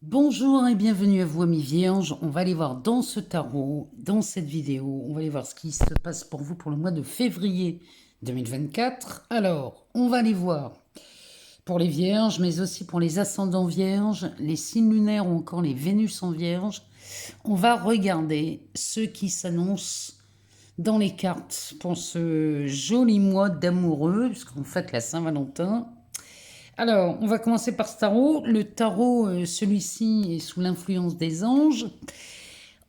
Bonjour et bienvenue à vous amis vierges. On va aller voir dans ce tarot, dans cette vidéo, on va aller voir ce qui se passe pour vous pour le mois de février 2024. Alors, on va aller voir pour les vierges, mais aussi pour les ascendants vierges, les signes lunaires ou encore les Vénus en vierge. On va regarder ce qui s'annonce dans les cartes pour ce joli mois d'amoureux, puisqu'on fête la Saint-Valentin. Alors, on va commencer par ce tarot. Le tarot, celui-ci est sous l'influence des anges.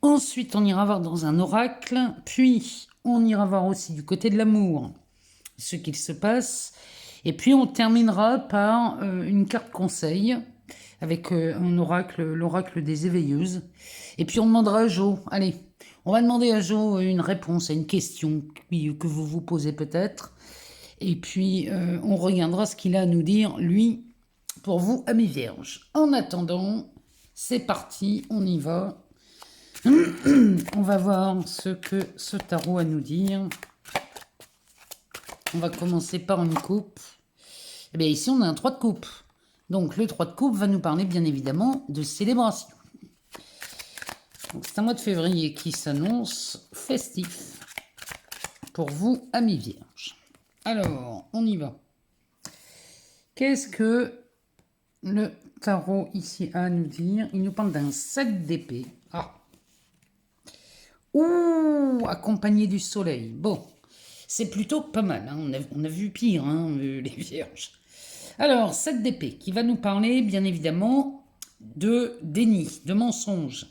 Ensuite, on ira voir dans un oracle. Puis, on ira voir aussi du côté de l'amour ce qu'il se passe. Et puis, on terminera par une carte conseil avec un oracle, l'oracle des éveilleuses. Et puis, on demandera à Jo. Allez, on va demander à Jo une réponse à une question que vous vous posez peut-être. Et puis, on regardera ce qu'il a à nous dire, lui, pour vous, amis vierges. En attendant, c'est parti, on y va. On va voir ce que ce tarot a à nous dire. On va commencer par une coupe. Et bien ici, on a un 3 de coupe. Donc, le 3 de coupe va nous parler, bien évidemment, de célébration. C'est un mois de février qui s'annonce festif pour vous, amis vierges. Alors, on y va. Qu'est-ce que le tarot ici a à nous dire? Il nous parle d'un 7 d'épée. Ah. Ouh, accompagné du soleil. Bon, c'est plutôt pas mal. Hein. On a vu pire, hein, les vierges. Alors, 7 d'épée qui va nous parler, bien évidemment, de déni, de mensonge.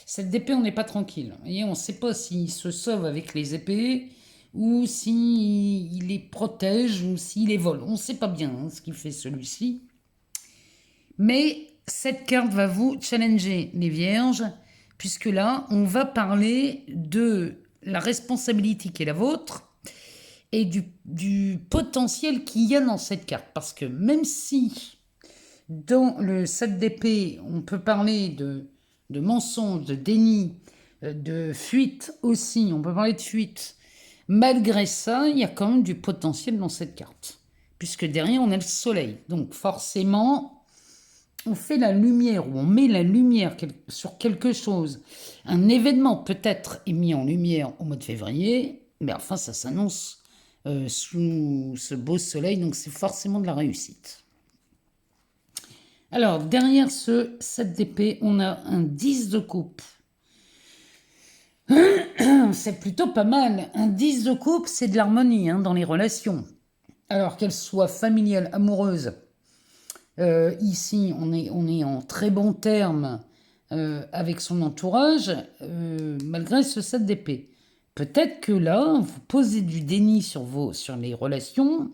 7 d'épée, on n'est pas tranquille. Et on ne sait pas s'il se sauve avec les épées ou s'il les protège ou s'il les vole. On ne sait pas bien hein, ce qu'il fait celui-ci. Mais cette carte va vous challenger, les vierges, puisque là, on va parler de la responsabilité qui est la vôtre et du potentiel qu'il y a dans cette carte. Parce que même si dans le 7 d'épée, on peut parler de mensonge, de déni, de fuite aussi, on peut parler de fuite, malgré ça, il y a quand même du potentiel dans cette carte. Puisque derrière, on a le soleil. Donc forcément, on fait la lumière ou on met la lumière sur quelque chose. Un événement peut-être est mis en lumière au mois de février, mais enfin, ça s'annonce sous ce beau soleil, donc c'est forcément de la réussite. Alors, derrière ce 7 d'épée, on a un 10 de coupe. C'est plutôt pas mal. Un 10 de coupe, c'est de l'harmonie hein, dans les relations. Alors qu'elles soient familiales, amoureuses. Ici, on est en très bons termes avec son entourage, malgré ce 7 d'épée. Peut-être que là, vous posez du déni sur les relations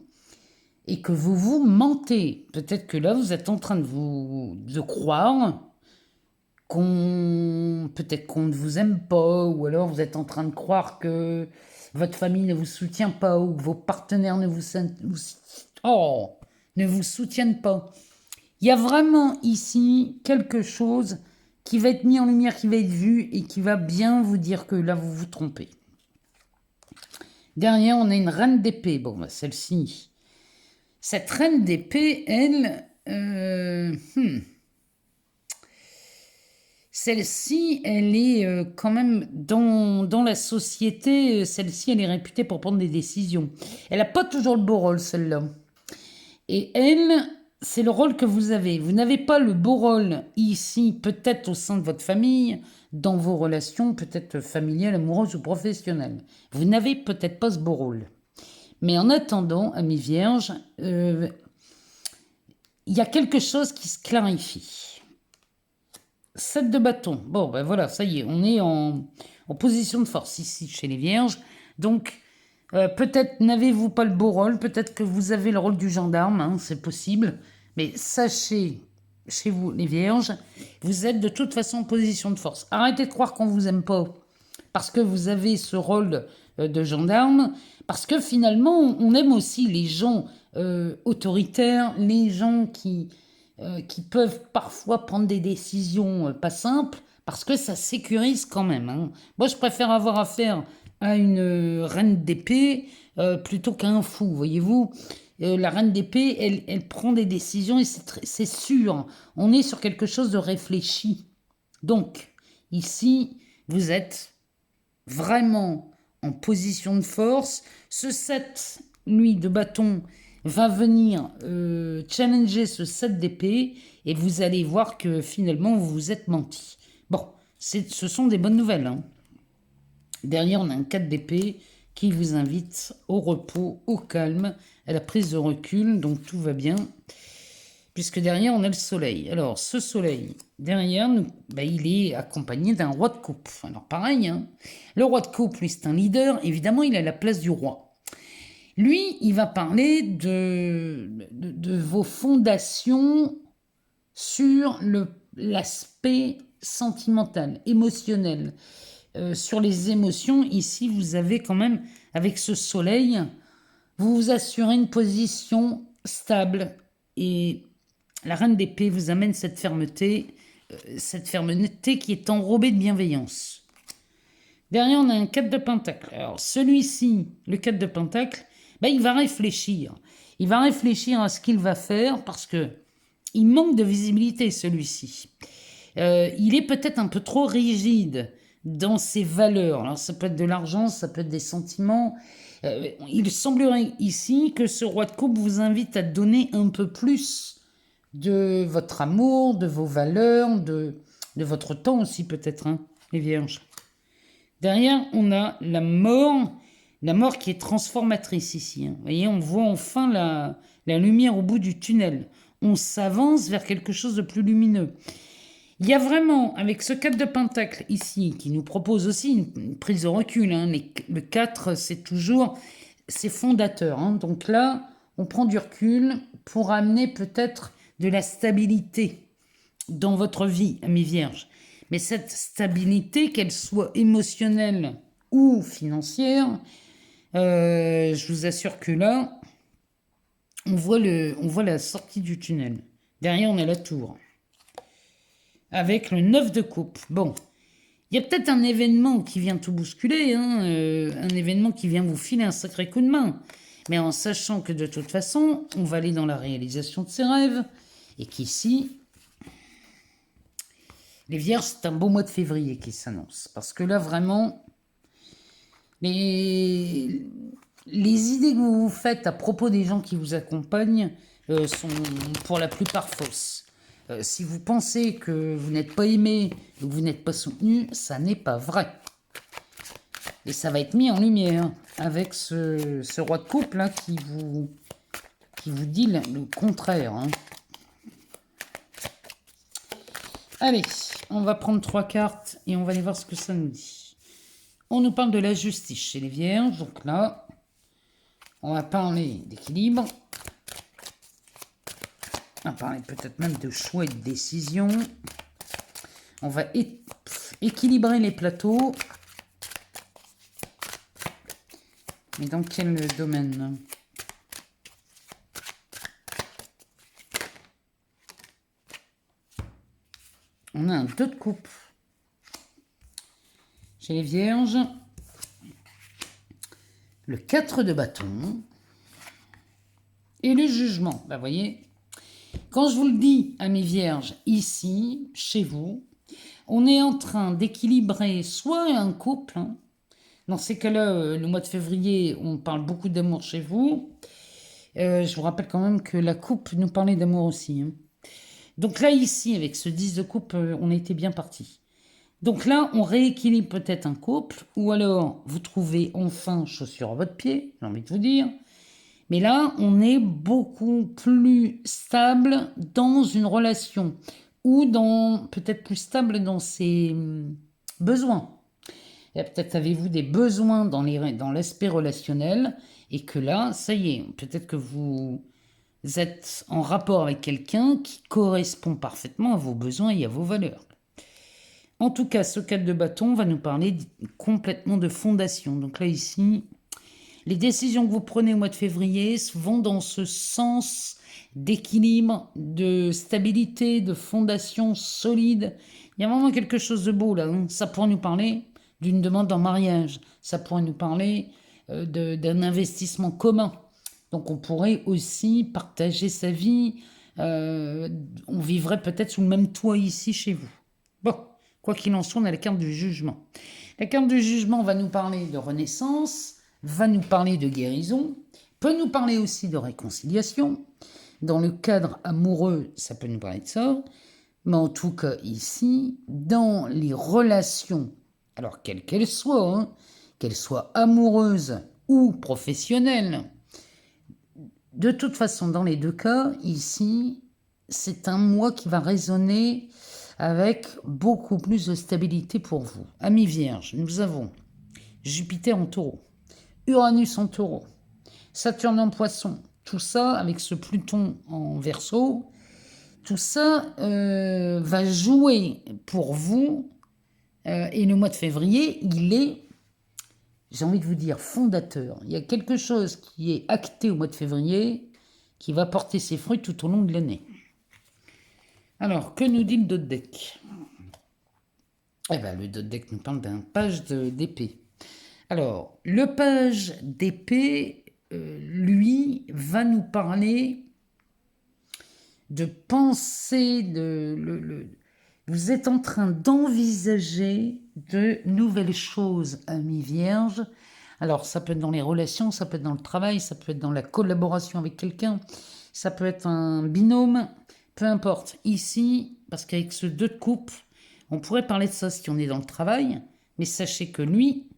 et que vous vous mentez. Peut-être que là, vous êtes en train de croire peut-être qu'on ne vous aime pas, ou alors vous êtes en train de croire que votre famille ne vous soutient pas, ou que vos partenaires ne vous soutiennent pas. Il y a vraiment ici quelque chose qui va être mis en lumière, qui va être vu, et qui va bien vous dire que là, vous vous trompez. Derrière, on a une reine d'épée. Bon, bah, celle-ci. Cette reine d'épée, elle... Celle-ci, elle est quand même dans la société, celle-ci, elle est réputée pour prendre des décisions. Elle n'a pas toujours le beau rôle, celle-là. Et elle, c'est le rôle que vous avez. Vous n'avez pas le beau rôle ici, peut-être au sein de votre famille, dans vos relations, peut-être familiales, amoureuses ou professionnelles. Vous n'avez peut-être pas ce beau rôle. Mais en attendant, amis vierges, il y a quelque chose qui se clarifie. 7 de bâton. Bon, ben voilà, ça y est, on est en position de force ici chez les vierges. Donc, peut-être n'avez-vous pas le beau rôle, peut-être que vous avez le rôle du gendarme, hein, c'est possible. Mais sachez, chez vous, les vierges, vous êtes de toute façon en position de force. Arrêtez de croire qu'on ne vous aime pas parce que vous avez ce rôle de gendarme, parce que finalement, on aime aussi les gens autoritaires, les gens qui peuvent parfois prendre des décisions pas simples, parce que ça sécurise quand même. Hein. Moi, je préfère avoir affaire à une reine d'épée plutôt qu'à un fou, voyez-vous. la reine d'épée, elle prend des décisions et c'est sûr. On est sur quelque chose de réfléchi. Donc, ici, vous êtes vraiment en position de force. Ce 7, lui, de bâton, va venir challenger ce 7 d'épée et vous allez voir que finalement, vous vous êtes menti. Bon, ce sont des bonnes nouvelles. Hein. Derrière, on a un 4 d'épée qui vous invite au repos, au calme, à la prise de recul, donc tout va bien. Puisque derrière, on a le soleil. Alors, ce soleil, derrière, nous, il est accompagné d'un roi de coupe. Alors, pareil, hein, le roi de coupe, lui, c'est un leader. Évidemment, il a la place du roi. Lui, il va parler de vos fondations sur l'aspect sentimental, émotionnel. Sur les émotions, ici, vous avez quand même, avec ce soleil, vous vous assurez une position stable. Et la reine d'épée vous amène cette fermeté qui est enrobée de bienveillance. Derrière, on a un 4 de pentacle. Alors, celui-ci, le 4 de pentacle, il va réfléchir. Il va réfléchir à ce qu'il va faire parce que il manque de visibilité, celui-ci. Il est peut-être un peu trop rigide dans ses valeurs. Alors, ça peut être de l'argent, ça peut être des sentiments. Il semblerait ici que ce roi de coupe vous invite à donner un peu plus de votre amour, de vos valeurs, de votre temps aussi peut-être, hein, les vierges. Derrière, on a la mort qui est transformatrice ici. Hein. Vous voyez, on voit enfin la lumière au bout du tunnel. On s'avance vers quelque chose de plus lumineux. Il y a vraiment, avec ce 4 de pentacle ici, qui nous propose aussi une prise de recul. Hein. Le 4, c'est fondateur. Hein. Donc là, on prend du recul pour amener peut-être de la stabilité dans votre vie, amis vierges. Mais cette stabilité, qu'elle soit émotionnelle ou financière, je vous assure que là, on voit la sortie du tunnel. Derrière, on a la tour. Avec le 9 de coupe. Bon, il y a peut-être un événement qui vient tout bousculer, hein, un événement qui vient vous filer un sacré coup de main. Mais en sachant que de toute façon, on va aller dans la réalisation de ses rêves. Et qu'ici, les vierges, c'est un beau mois de février qui s'annonce. Parce que là, vraiment, les idées que vous vous faites à propos des gens qui vous accompagnent sont pour la plupart fausses. Si vous pensez que vous n'êtes pas aimé ou que vous n'êtes pas soutenu, ça n'est pas vrai. Et ça va être mis en lumière avec ce roi de coupe là qui vous dit le contraire. Hein. Allez, on va prendre 3 cartes et on va aller voir ce que ça nous dit. On nous parle de la justice chez les vierges. Donc là, on va parler d'équilibre. On va parler peut-être même de choix et de décision. On va équilibrer les plateaux. Mais dans quel domaine ? On a un 2 de coupe. Chez les vierges, le 4 de bâton et le jugement. Vous voyez, quand je vous le dis à mes vierges, ici, chez vous, on est en train d'équilibrer soit un couple. Hein. Dans ces cas-là, le mois de février, on parle beaucoup d'amour chez vous. Je vous rappelle quand même que la coupe nous parlait d'amour aussi. Hein. Donc là, ici, avec ce 10 de coupe, on était bien parti. Donc là, on rééquilibre peut-être un couple, ou alors vous trouvez enfin chaussure à votre pied, j'ai envie de vous dire. Mais là, on est beaucoup plus stable dans une relation, ou peut-être plus stable dans ses besoins. Peut-être avez-vous des besoins dans l'aspect relationnel, et que là, ça y est, peut-être que vous êtes en rapport avec quelqu'un qui correspond parfaitement à vos besoins et à vos valeurs. En tout cas, ce 4 de bâton va nous parler complètement de fondation. Donc là, ici, les décisions que vous prenez au mois de février vont dans ce sens d'équilibre, de stabilité, de fondation solide. Il y a vraiment quelque chose de beau là. Hein. Ça pourrait nous parler d'une demande en mariage. Ça pourrait nous parler d'un investissement commun. Donc on pourrait aussi partager sa vie. On vivrait peut-être sous le même toit ici chez vous. Bon, quoi qu'il en soit, on a la carte du jugement. La carte du jugement va nous parler de renaissance, va nous parler de guérison, peut nous parler aussi de réconciliation. Dans le cadre amoureux, ça peut nous parler de ça. Mais en tout cas, ici, dans les relations, alors quelles qu'elles soient, hein, qu'elles soient amoureuses ou professionnelles, de toute façon, dans les deux cas, ici, c'est un mois qui va résonner avec beaucoup plus de stabilité pour vous. Amis vierges, nous avons Jupiter en taureau, Uranus en taureau, Saturne en poisson, tout ça avec ce Pluton en verseau, tout ça va jouer pour vous. Et le mois de février, il est, j'ai envie de vous dire, fondateur. Il y a quelque chose qui est acté au mois de février qui va porter ses fruits tout au long de l'année. Alors, que nous dit le dos de deck? Eh bien, le dos de deck nous parle d'un page d'épée. Alors, le page d'épée, lui, va nous parler de penser, vous êtes en train d'envisager de nouvelles choses, amis vierges. Alors, ça peut être dans les relations, ça peut être dans le travail, ça peut être dans la collaboration avec quelqu'un, ça peut être un binôme, peu importe. Ici, parce qu'avec ce 2 de coupe, on pourrait parler de ça si on est dans le travail, mais sachez que lui,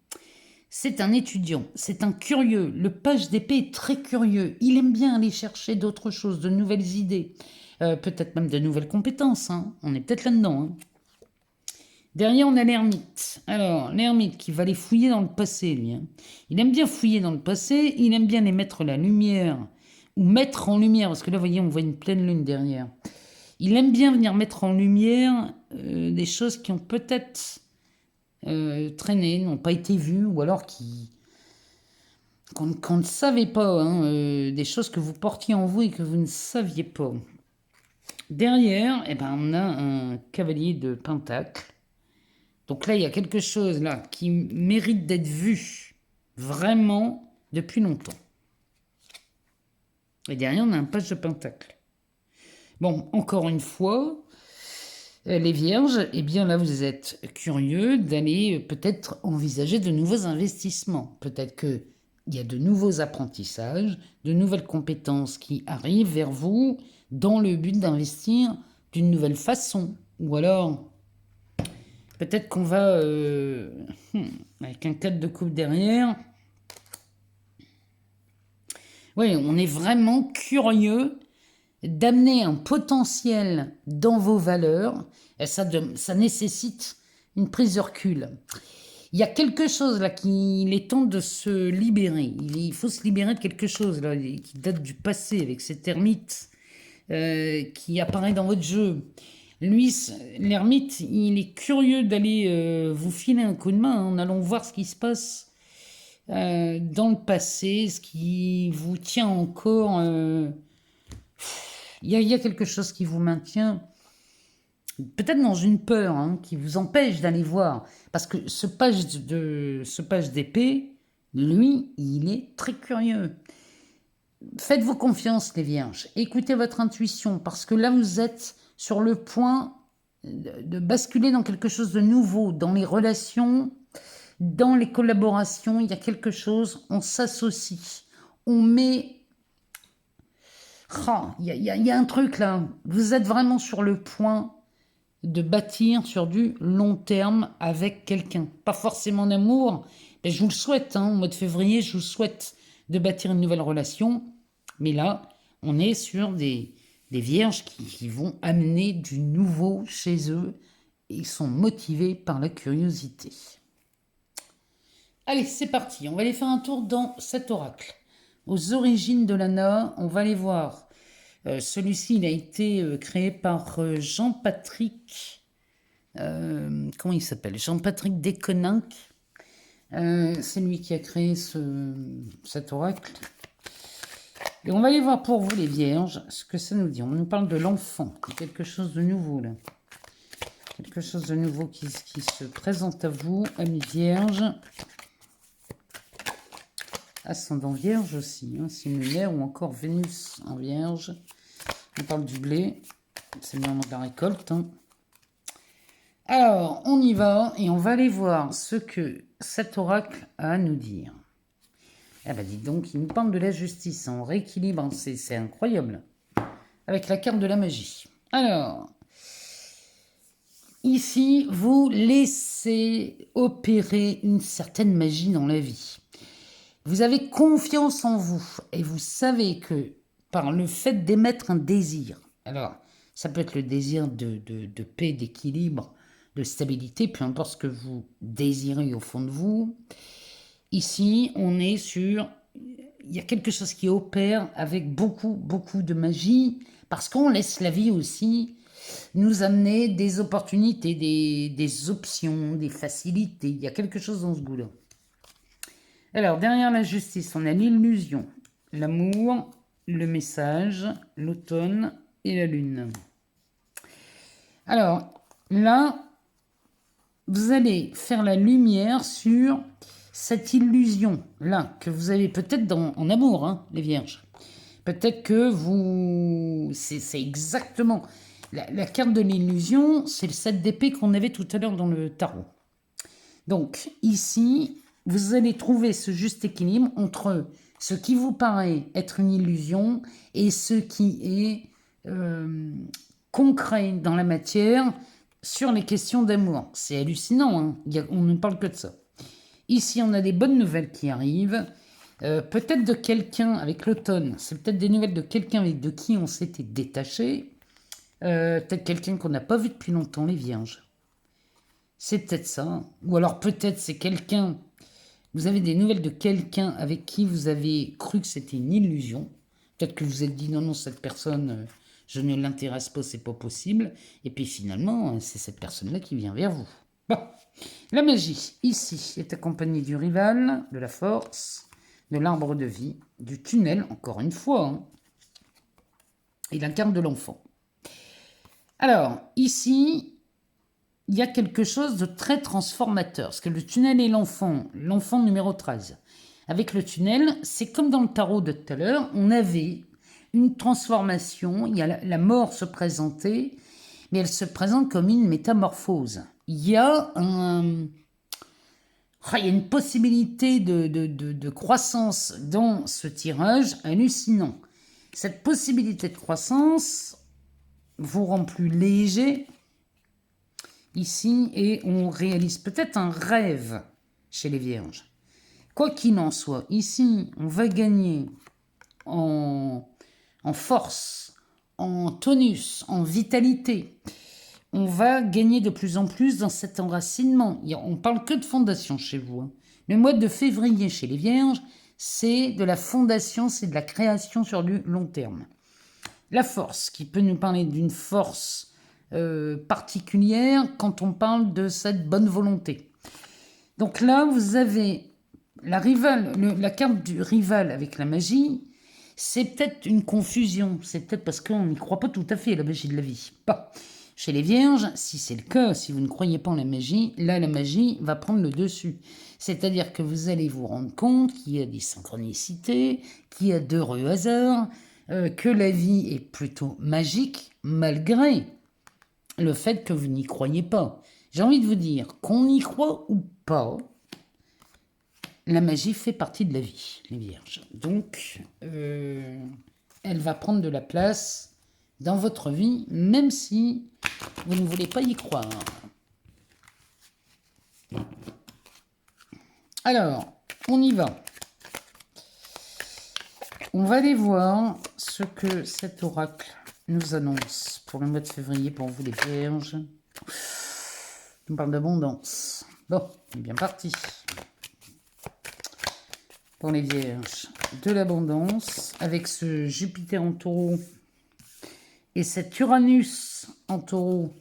c'est un étudiant, c'est un curieux. Le page d'épée est très curieux. Il aime bien aller chercher d'autres choses, de nouvelles idées, peut-être même de nouvelles compétences. Hein. On est peut-être là-dedans. Hein. Derrière, on a l'ermite. Alors, l'ermite qui va les fouiller dans le passé, lui. Hein. Il aime bien fouiller dans le passé, il aime bien les mettre la lumière, ou mettre en lumière, parce que là, vous voyez, on voit une pleine lune derrière. Il aime bien venir mettre en lumière des choses qui ont peut-être traîné, n'ont pas été vues, ou alors qu'on ne savait pas, hein, des choses que vous portiez en vous et que vous ne saviez pas. Derrière, eh ben, on a un cavalier de pentacle. Donc là, il y a quelque chose là qui mérite d'être vu vraiment depuis longtemps. Et derrière, on a un page de pentacle. Bon, encore une fois, les vierges, eh bien là, vous êtes curieux d'aller peut-être envisager de nouveaux investissements. Peut-être qu'il y a de nouveaux apprentissages, de nouvelles compétences qui arrivent vers vous dans le but d'investir d'une nouvelle façon. Ou alors, peut-être qu'on va, avec un 4 de coupe derrière, oui, on est vraiment curieux d'amener un potentiel dans vos valeurs, et ça nécessite une prise de recul. Il y a quelque chose là qu'il est temps de se libérer. Il faut se libérer de quelque chose là qui date du passé avec cet ermite qui apparaît dans votre jeu. Lui, l'ermite, il est curieux d'aller vous filer un coup de main en allant voir ce qui se passe dans le passé, ce qui vous tient encore. Il y a quelque chose qui vous maintient peut-être dans une peur, hein, qui vous empêche d'aller voir. Parce que ce page d'épée, lui, il est très curieux. Faites-vous confiance, les vierges. Écoutez votre intuition, parce que là, vous êtes sur le point de basculer dans quelque chose de nouveau, dans les relations, dans les collaborations. Il y a quelque chose, on s'associe, on met... Oh, il y a un truc là, vous êtes vraiment sur le point de bâtir sur du long terme avec quelqu'un. Pas forcément en amour, mais je vous le souhaite, hein, au mois de février, je vous souhaite de bâtir une nouvelle relation. Mais là, on est sur des vierges qui vont amener du nouveau chez eux et ils sont motivés par la curiosité. Allez, c'est parti, on va aller faire un tour dans cet oracle. Aux origines de l'ANA, on va aller voir. Celui-ci, il a été créé par Jean-Patrick... comment il s'appelle? Jean-Patrick Desconinck. C'est lui qui a créé cet oracle. Et on va aller voir pour vous, les vierges, ce que ça nous dit. On nous parle de l'enfant. Quelque chose de nouveau, là. Quelque chose de nouveau qui se présente à vous, amis vierges. ascendant vierge aussi, hein, signe lunaire ou encore Vénus en vierge. On parle du blé, c'est le moment de la récolte. Hein. Alors, on y va et on va aller voir ce que cet oracle a à nous dire. Eh ben, dites donc, il nous parle de la justice, on rééquilibre, c'est incroyable. Avec la carte de la magie. Alors, ici, vous laissez opérer une certaine magie dans la vie. Vous avez confiance en vous et vous savez que par le fait d'émettre un désir, alors ça peut être le désir de paix, d'équilibre, de stabilité, peu importe ce que vous désirez au fond de vous. Ici, on est sur... Il y a quelque chose qui opère avec beaucoup, beaucoup de magie, parce qu'on laisse la vie aussi nous amener des opportunités, des options, des facilités. Il y a quelque chose dans ce goût-là. Alors, derrière la justice, on a l'illusion, l'amour, le message, l'automne et la lune. Alors, là, vous allez faire la lumière sur cette illusion-là que vous avez peut-être en amour, hein, les vierges. Peut-être que vous... C'est exactement... La carte de l'illusion, c'est le 7 d'épée qu'on avait tout à l'heure dans le tarot. Donc, ici, vous allez trouver ce juste équilibre entre ce qui vous paraît être une illusion et ce qui est concret dans la matière sur les questions d'amour. C'est hallucinant, hein. On ne parle que de ça. Ici, on a des bonnes nouvelles qui arrivent. Peut-être de quelqu'un avec l'automne. C'est peut-être des nouvelles de quelqu'un de qui on s'était détaché. Peut-être quelqu'un qu'on n'a pas vu depuis longtemps, les vierges. C'est peut-être ça. Ou alors peut-être c'est quelqu'un... Vous avez des nouvelles de quelqu'un avec qui vous avez cru que c'était une illusion. Peut-être que vous vous êtes dit non, cette personne, je ne l'intéresse pas, c'est pas possible. Et puis finalement, c'est cette personne-là qui vient vers vous. Bon. La magie, ici, est accompagnée du rival, de la force, de l'arbre de vie, du tunnel, encore une fois, hein, et la carte de l'enfant. Alors, ici, il y a quelque chose de très transformateur, parce que le tunnel et l'enfant numéro 13. Avec le tunnel, c'est comme dans le tarot de tout à l'heure, on avait une transformation, il y a la mort se présentait, mais elle se présente comme une métamorphose. Il y a une possibilité de croissance dans ce tirage hallucinant. Cette possibilité de croissance vous rend plus léger ici et on réalise peut-être un rêve chez les vierges. Quoi qu'il en soit, ici, on va gagner en force, en tonus, en vitalité. On va gagner de plus en plus dans cet enracinement. On parle que de fondation chez vous. Hein. Le mois de février chez les vierges, c'est de la fondation, c'est de la création sur du long terme. La force, qui peut nous parler d'une force particulière quand on parle de cette bonne volonté. Donc là, vous avez la carte du rival avec la magie. C'est peut-être une confusion. C'est peut-être parce qu'on n'y croit pas tout à fait à la magie de la vie. Pas. Chez les vierges, si c'est le cas, si vous ne croyez pas en la magie, là, la magie va prendre le dessus. C'est-à-dire que vous allez vous rendre compte qu'il y a des synchronicités, qu'il y a d'heureux hasards, que la vie est plutôt magique, malgré le fait que vous n'y croyez pas. J'ai envie de vous dire, qu'on y croit ou pas, la magie fait partie de la vie, les vierges. Donc, elle va prendre de la place dans votre vie, même si vous ne voulez pas y croire. Alors, on y va. On va aller voir ce que cet oracle nous annonce pour le mois de février pour vous les vierges. On parle d'abondance. Bon, on est bien parti. Pour les vierges, de l'abondance avec ce Jupiter en taureau et cet Uranus en taureau.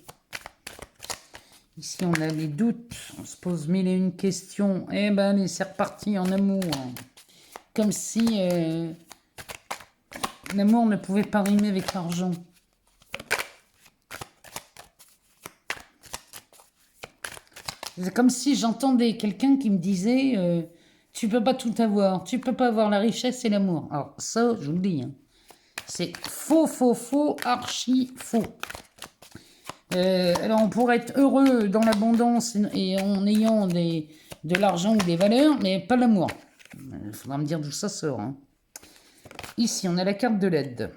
Ici, on a les doutes, on se pose mille et une questions. Eh ben, allez, c'est reparti en amour. Comme si l'amour ne pouvait pas rimer avec l'argent. C'est comme si j'entendais quelqu'un qui me disait tu peux pas tout avoir. Tu peux pas avoir la richesse et l'amour. Alors ça, je vous le dis, hein. C'est faux, faux, faux, archi faux. Alors on pourrait être heureux dans l'abondance et en ayant de l'argent ou des valeurs, mais pas l'amour. Il faudra me dire d'où ça sort, hein. Ici, on a la carte de l'aide.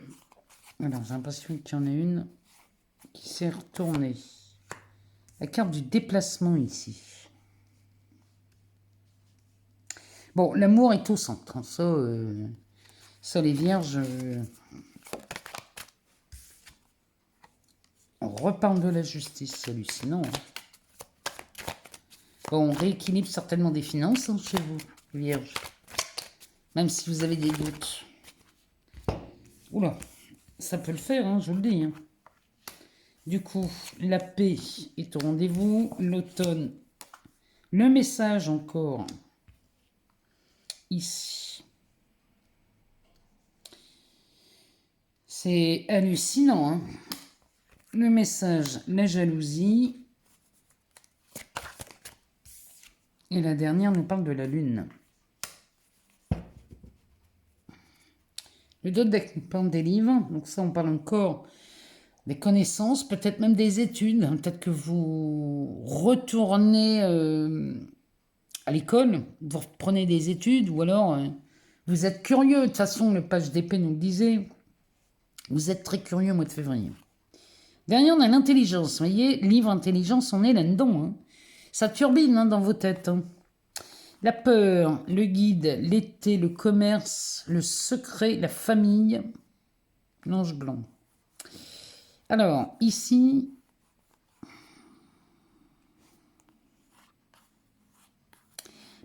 Alors, j'ai l'impression qu'il y en a une qui s'est retournée. La carte du déplacement ici. Bon, l'amour est au centre. Hein. Ça, les vierges... on reparle de la justice, c'est hallucinant. Hein. Bon, on rééquilibre certainement des finances hein, chez vous, vierges. Même si vous avez des doutes. Oula, ça peut le faire, hein, je vous le dis. Hein. Du coup, la paix est au rendez-vous. L'automne, le message encore ici. C'est hallucinant. Hein. Le message, la jalousie. Et la dernière nous parle de la lune. Le dodeck nous parle des livres. Donc ça, on parle encore des connaissances, peut-être même des études. Peut-être que vous retournez à l'école, vous reprenez des études, ou alors vous êtes curieux. De toute façon, le page d'épée nous le disait. Vous êtes très curieux au mois de février. Derrière, on a l'intelligence. Vous voyez, livre intelligence, on est là-dedans. Hein. Ça turbine hein, dans vos têtes. Hein. La peur, le guide, l'été, le commerce, le secret, la famille, l'ange blanc. Alors, ici,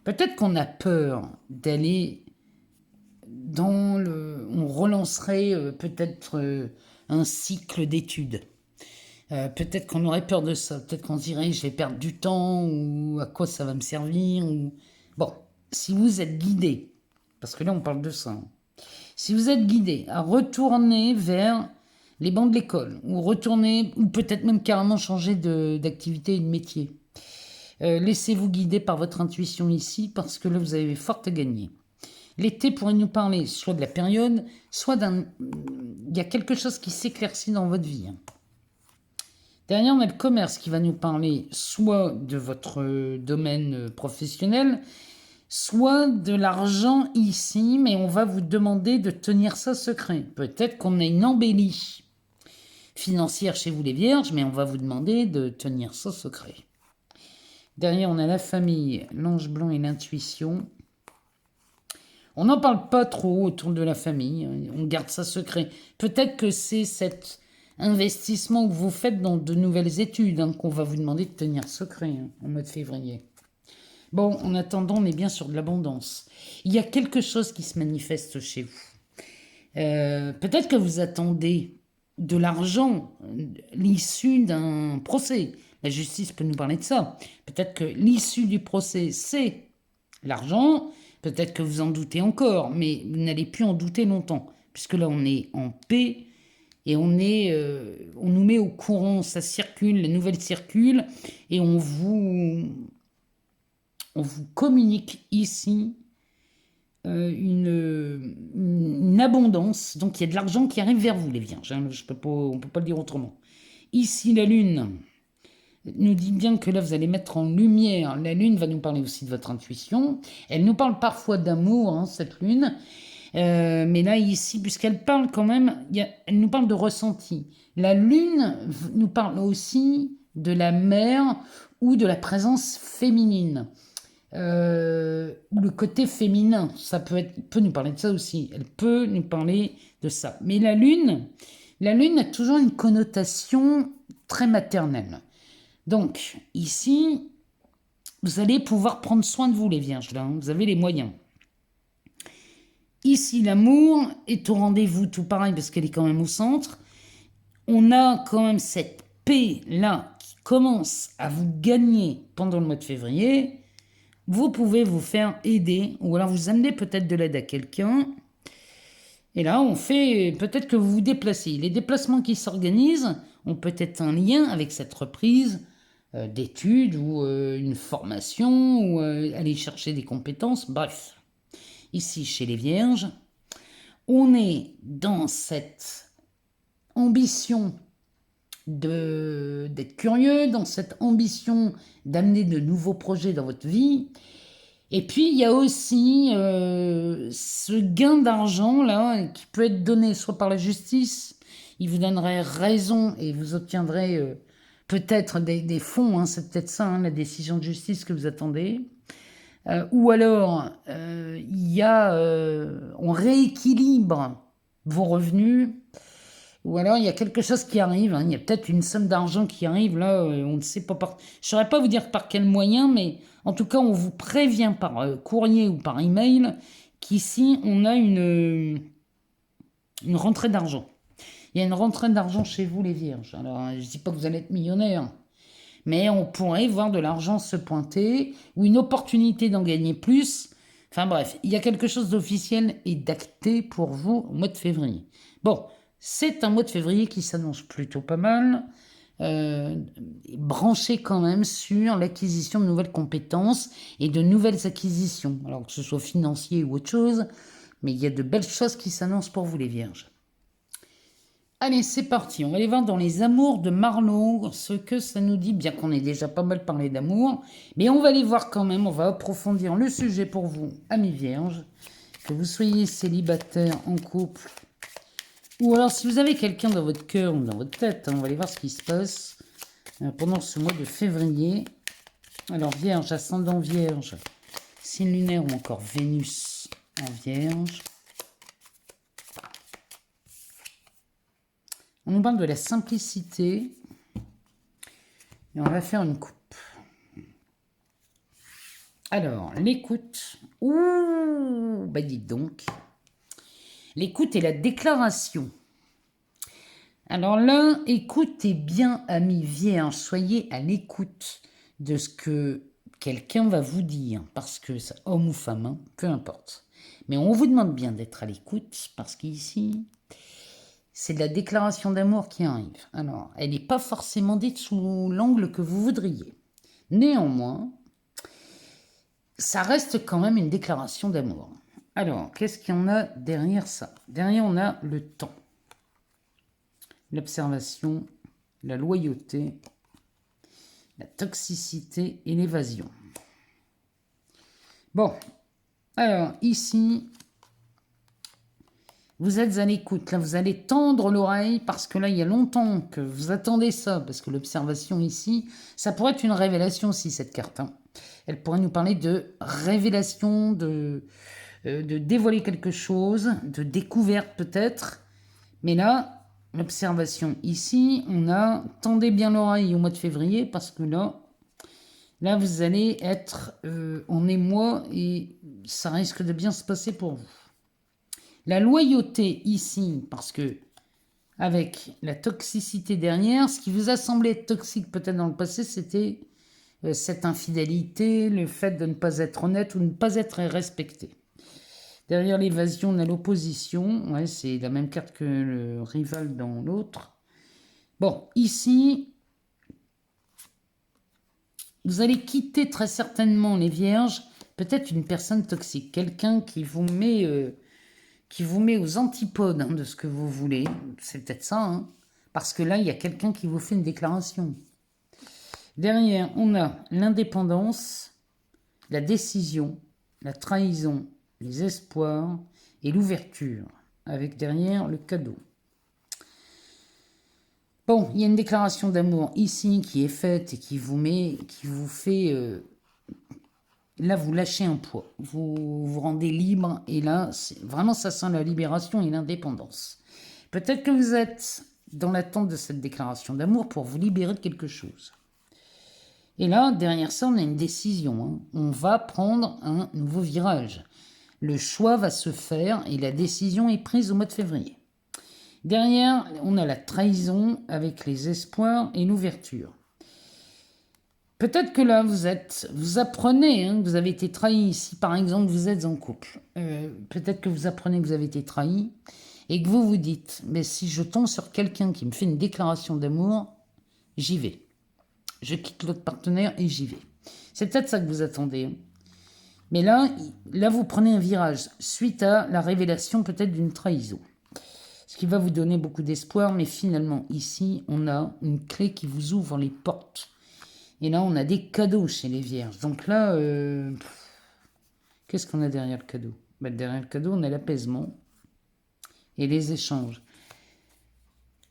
peut-être qu'on a peur d'aller dans le... On relancerait peut-être un cycle d'études. Peut-être qu'on aurait peur de ça. Peut-être qu'on se dirait, je vais perdre du temps, ou à quoi ça va me servir. Ou... Bon, si vous êtes guidé, parce que là, on parle de ça. Hein, si vous êtes guidé à retourner vers les bancs de l'école, ou retourner, ou peut-être même carrément changer d'activité et de métier, laissez-vous guider par votre intuition ici, parce que là, vous avez fort à gagner. L'été pourrait nous parler soit de la période, soit d'un... Il y a quelque chose qui s'éclaircit dans votre vie. Derrière, on a le commerce qui va nous parler soit de votre domaine professionnel, soit de l'argent ici, mais on va vous demander de tenir ça secret. Peut-être qu'on a une embellie financière chez vous les vierges, mais on va vous demander de tenir ça secret. Derrière, on a la famille, l'ange blanc et l'intuition. On n'en parle pas trop autour de la famille, on garde ça secret. Peut-être que c'est cet investissement que vous faites dans de nouvelles études hein, qu'on va vous demander de tenir secret hein, en mois de février. Bon, en attendant, on est bien sur de l'abondance. Il y a quelque chose qui se manifeste chez vous. Peut-être que vous attendez de l'argent, l'issue d'un procès. La justice peut nous parler de ça. Peut-être que l'issue du procès, c'est l'argent. Peut-être que vous en doutez encore, mais vous n'allez plus en douter longtemps. Puisque là, on est en paix et on nous met au courant, ça circule, les nouvelles circulent, et on vous communique ici une abondance. Donc il y a de l'argent qui arrive vers vous, les vierges. Hein, on ne peut pas le dire autrement. Ici, la lune nous dit bien que là, vous allez mettre en lumière. La lune va nous parler aussi de votre intuition. Elle nous parle parfois d'amour, hein, cette lune. Mais là, ici, puisqu'elle parle quand même, elle nous parle de ressenti. La lune nous parle aussi de la mer ou de la présence féminine. Ou le côté féminin, ça peut nous parler de ça aussi. Elle peut nous parler de ça. Mais la lune a toujours une connotation très maternelle. Donc, ici, vous allez pouvoir prendre soin de vous, les vierges. Là, hein, vous avez les moyens. Ici, l'amour est au rendez-vous, tout pareil, parce qu'elle est quand même au centre. On a quand même cette paix-là qui commence à vous gagner pendant le mois de février. Vous pouvez vous faire aider, ou alors vous amenez peut-être de l'aide à quelqu'un. Et là, on fait peut-être que vous vous déplacez. Les déplacements qui s'organisent ont peut-être un lien avec cette reprise d'études ou une formation ou aller chercher des compétences. Bref, ici chez les Vierges, on est dans cette ambition d'être curieux, dans cette ambition d'amener de nouveaux projets dans votre vie. Et puis, il y a aussi ce gain d'argent là qui peut être donné soit par la justice, il vous donnerait raison et vous obtiendrez peut-être des fonds, hein, c'est peut-être ça, hein, la décision de justice que vous attendez. Ou alors, on rééquilibre vos revenus. Ou alors, il y a quelque chose qui arrive. Hein, il y a peut-être une somme d'argent qui arrive. Là, on ne sait pas par... Je ne saurais pas vous dire par quel moyen, mais en tout cas, on vous prévient par courrier ou par email qu'ici, on a une rentrée d'argent. Il y a une rentrée d'argent chez vous, les Vierges. Alors, je ne dis pas que vous allez être millionnaire, mais on pourrait voir de l'argent se pointer ou une opportunité d'en gagner plus. Enfin bref, il y a quelque chose d'officiel et d'acté pour vous au mois de février. Bon, c'est un mois de février qui s'annonce plutôt pas mal, branché quand même sur l'acquisition de nouvelles compétences et de nouvelles acquisitions, alors que ce soit financier ou autre chose, mais il y a de belles choses qui s'annoncent pour vous, les Vierges. Allez, c'est parti. On va aller voir dans les amours de Marlowe ce que ça nous dit, bien qu'on ait déjà pas mal parlé d'amour. Mais on va aller voir quand même, on va approfondir le sujet pour vous, amis vierges. Que vous soyez célibataire, en couple, ou alors si vous avez quelqu'un dans votre cœur ou dans votre tête, hein, on va aller voir ce qui se passe pendant ce mois de février. Alors, Vierge, ascendant Vierge, signe lunaire ou encore Vénus en Vierge. On nous parle de la simplicité. Et on va faire une coupe. Alors, l'écoute. Ouh, bah dites donc. L'écoute et la déclaration. Alors là, écoutez bien, amis vierges. Soyez à l'écoute de ce que quelqu'un va vous dire. Parce que, homme ou femme, hein, peu importe. Mais on vous demande bien d'être à l'écoute. Parce qu'ici... c'est de la déclaration d'amour qui arrive. Alors, elle n'est pas forcément dite sous l'angle que vous voudriez. Néanmoins, ça reste quand même une déclaration d'amour. Alors, qu'est-ce qu'il y en a derrière ça? Derrière, on a le temps, l'observation, la loyauté, la toxicité et l'évasion. Bon, alors ici... vous êtes à l'écoute, là vous allez tendre l'oreille parce que là il y a longtemps que vous attendez ça, parce que l'observation ici, ça pourrait être une révélation aussi cette carte. Hein. Elle pourrait nous parler de révélation, de dévoiler quelque chose, de découverte peut-être. Mais là, l'observation ici, on a tendez bien l'oreille au mois de février parce que là vous allez être en émoi et ça risque de bien se passer pour vous. La loyauté ici, parce que avec la toxicité dernière, ce qui vous a semblé être toxique peut-être dans le passé, c'était cette infidélité, le fait de ne pas être honnête ou de ne pas être respecté. Derrière l'évasion, on a l'opposition. Ouais, c'est la même carte que le rival dans l'autre. Bon, ici, vous allez quitter très certainement les vierges, peut-être une personne toxique, quelqu'un qui vous met aux antipodes hein, de ce que vous voulez. C'est peut-être ça, hein, parce que là, il y a quelqu'un qui vous fait une déclaration. Derrière, on a l'indépendance, la décision, la trahison, les espoirs et l'ouverture, avec derrière le cadeau. Bon, il y a une déclaration d'amour ici qui est faite et qui vous fait... là, vous lâchez un poids, vous vous rendez libre, et là, vraiment, ça sent la libération et l'indépendance. Peut-être que vous êtes dans l'attente de cette déclaration d'amour pour vous libérer de quelque chose. Et là, derrière ça, on a une décision. Hein. On va prendre un nouveau virage. Le choix va se faire et la décision est prise au mois de février. Derrière, on a la trahison avec les espoirs et l'ouverture. Peut-être que là, vous apprenez hein, que vous avez été trahi. Si par exemple vous êtes en couple, peut-être que vous apprenez que vous avez été trahi et que vous vous dites, mais si je tombe sur quelqu'un qui me fait une déclaration d'amour, j'y vais. je quitte l'autre partenaire et j'y vais. C'est peut-être ça que vous attendez. Hein. Mais là, vous prenez un virage suite à la révélation peut-être d'une trahison. Ce qui va vous donner beaucoup d'espoir, mais finalement, ici, on a une clé qui vous ouvre les portes. Et là, on a des cadeaux chez les vierges. Donc là, qu'est-ce qu'on a derrière le cadeau? Derrière le cadeau, on a l'apaisement et les échanges.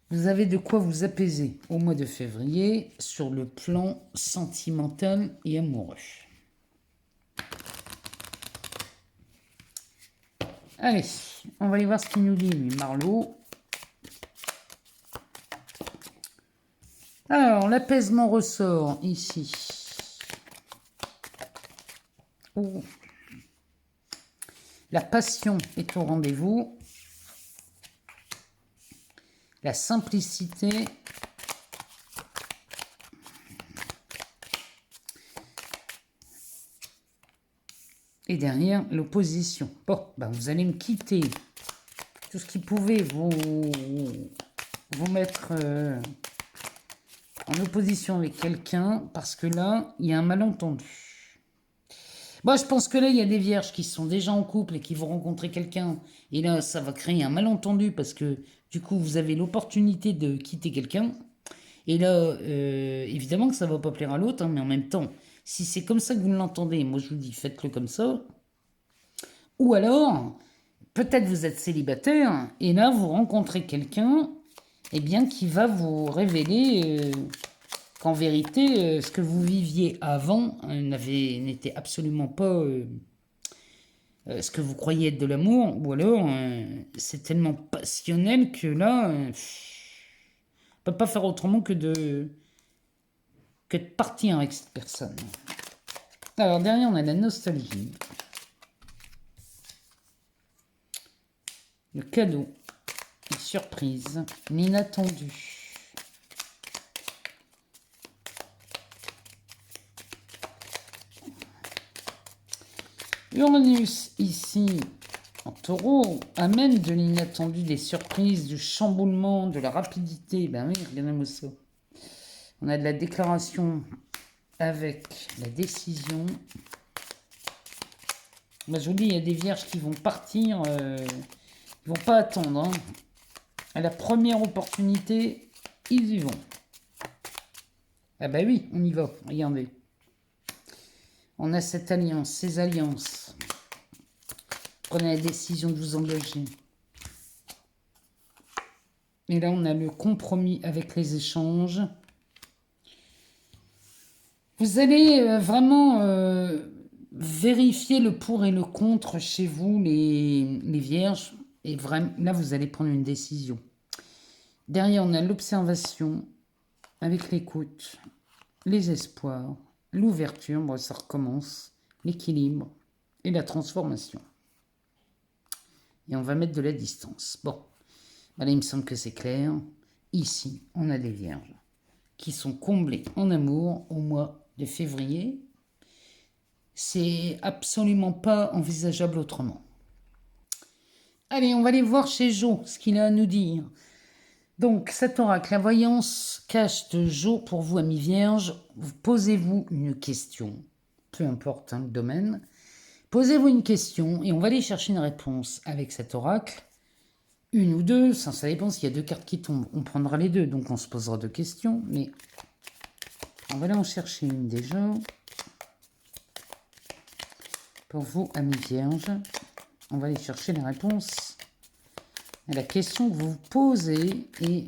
Vous avez de quoi vous apaiser au mois de février sur le plan sentimental et amoureux. Allez, on va aller voir ce qu'il nous dit, lui, Marlot. Alors, l'apaisement ressort ici. Oh. La passion est au rendez-vous. La simplicité. Et derrière, l'opposition. Bon, vous allez me quitter. Tout ce qui pouvait vous mettre en opposition avec quelqu'un, parce que là, il y a un malentendu. Moi, je pense que là, il y a des vierges qui sont déjà en couple et qui vont rencontrer quelqu'un. Et là, ça va créer un malentendu parce que, du coup, vous avez l'opportunité de quitter quelqu'un. Et là, évidemment que ça ne va pas plaire à l'autre, hein, mais en même temps, si c'est comme ça que vous l'entendez, moi, je vous dis, faites-le comme ça. Ou alors, peut-être vous êtes célibataire et là, vous rencontrez quelqu'un qui va vous révéler qu'en vérité, ce que vous viviez avant n'était absolument pas ce que vous croyez être de l'amour, ou alors c'est tellement passionnel que là, on ne peut pas faire autrement que de partir avec cette personne. Alors derrière, on a la nostalgie. Le cadeau, la surprise, l'inattendu. Uranus, ici, en taureau, amène de l'inattendu, des surprises, du chamboulement, de la rapidité. Ben oui, regardez-moi ça. On a de la déclaration avec la décision. Ben, je vous dis, il y a des vierges qui vont partir, ils vont pas attendre. Hein. À la première opportunité, ils y vont. Ah ben oui, on y va, regardez. On a cette alliance, ces alliances. Prenez la décision de vous engager. Et là, on a le compromis avec les échanges. Vous allez vraiment vérifier le pour et le contre chez vous, les vierges. Et vraiment, là, vous allez prendre une décision. Derrière, on a l'observation avec l'écoute, les espoirs, l'ouverture, bon, ça recommence, l'équilibre et la transformation. Et on va mettre de la distance. Bon, là, il me semble que c'est clair. Ici, on a des vierges qui sont comblées en amour au mois de février. C'est absolument pas envisageable autrement. Allez, on va aller voir chez Jo ce qu'il a à nous dire. Donc, cet oracle, la voyance cache de Jo pour vous, amis vierges. Posez-vous une question, peu importe le domaine. Posez-vous une question et on va aller chercher une réponse avec cet oracle. Une ou deux, ça dépend s'il y a deux cartes qui tombent. On prendra les deux, donc on se posera deux questions. Mais on va aller en chercher une déjà. Pour vous, amis vierges, on va aller chercher la réponse à la question que vous vous posez. Et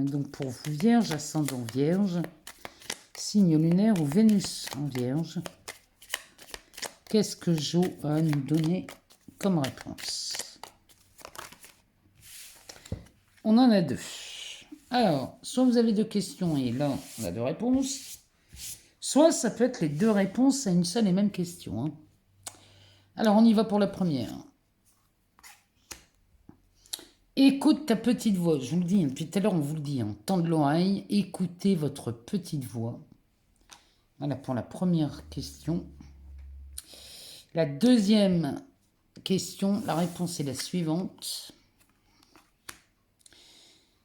donc pour vous, vierge, ascendant vierge, signe lunaire ou Vénus en vierge, qu'est-ce que Jo a à nous donner comme réponse? On en a deux. Alors, soit vous avez deux questions et là, on a deux réponses. Soit ça peut être les deux réponses à une seule et même question. Hein. Alors, on y va pour la première. Écoute ta petite voix. Je vous le dis, depuis tout à l'heure, on vous le dit. Hein, tendez l'oreille, écoutez votre petite voix. Voilà pour la première question. La deuxième question, la réponse est la suivante.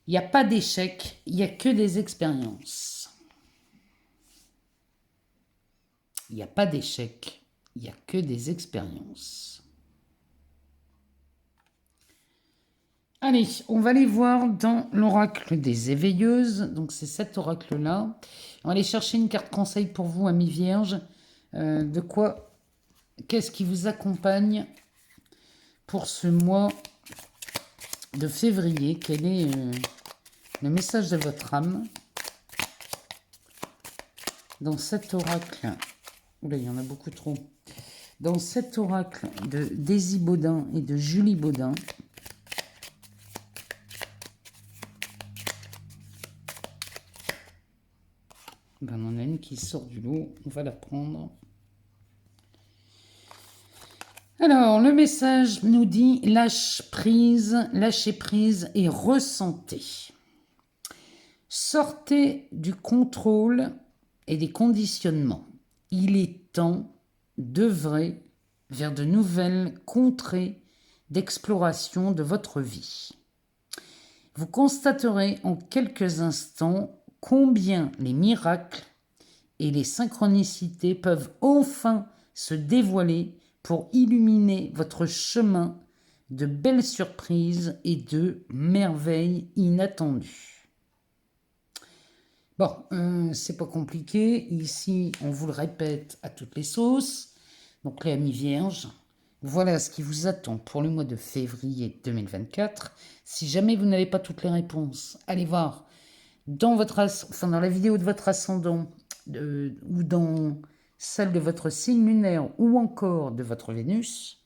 Il n'y a pas d'échec, il n'y a que des expériences. il n'y a pas d'échec, il n'y a que des expériences. Allez, on va aller voir dans l'oracle des éveilleuses. Donc c'est cet oracle-là. On va aller chercher une carte conseil pour vous, amis vierges. Qu'est-ce qui vous accompagne pour ce mois de février? Quel est le message de votre âme dans cet oracle? Oula, il y en a beaucoup trop. Dans cet oracle de Daisy Baudin et de Julie Baudin. Ben, on en a une qui sort du lot, on va la prendre. Alors, le message nous dit lâchez prise et ressentez. Sortez du contrôle et des conditionnements. Il est temps d'œuvrer vers de nouvelles contrées d'exploration de votre vie. Vous constaterez en quelques instants combien les miracles et les synchronicités peuvent enfin se dévoiler pour illuminer votre chemin de belles surprises et de merveilles inattendues. Bon, c'est pas compliqué. Ici, on vous le répète à toutes les sauces. Donc, les amis vierges, voilà ce qui vous attend pour le mois de février 2024. Si jamais vous n'avez pas toutes les réponses, allez voir dans la vidéo de votre ascendant ou dans celle de votre signe lunaire ou encore de votre Vénus.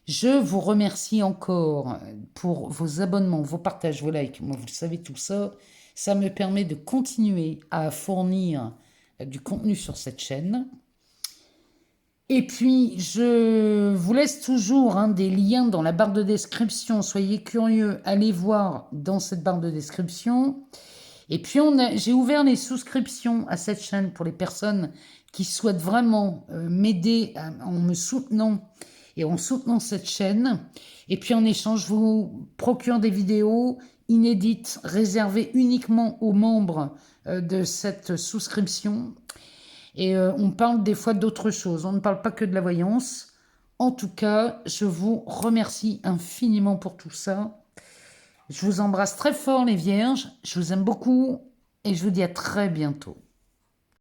Je vous remercie encore pour vos abonnements, vos partages, vos likes. Moi, vous le savez, tout ça, ça me permet de continuer à fournir du contenu sur cette chaîne. Et puis, je vous laisse toujours des liens dans la barre de description. Soyez curieux, allez voir dans cette barre de description. Et puis, j'ai ouvert les souscriptions à cette chaîne pour les personnes qui souhaitent vraiment m'aider en me soutenant et en soutenant cette chaîne. Et puis, en échange, je vous procure des vidéos inédites réservées uniquement aux membres de cette souscription. Et on parle des fois d'autres choses. On ne parle pas que de la voyance. En tout cas, je vous remercie infiniment pour tout ça. Je vous embrasse très fort, les vierges. Je vous aime beaucoup et je vous dis à très bientôt.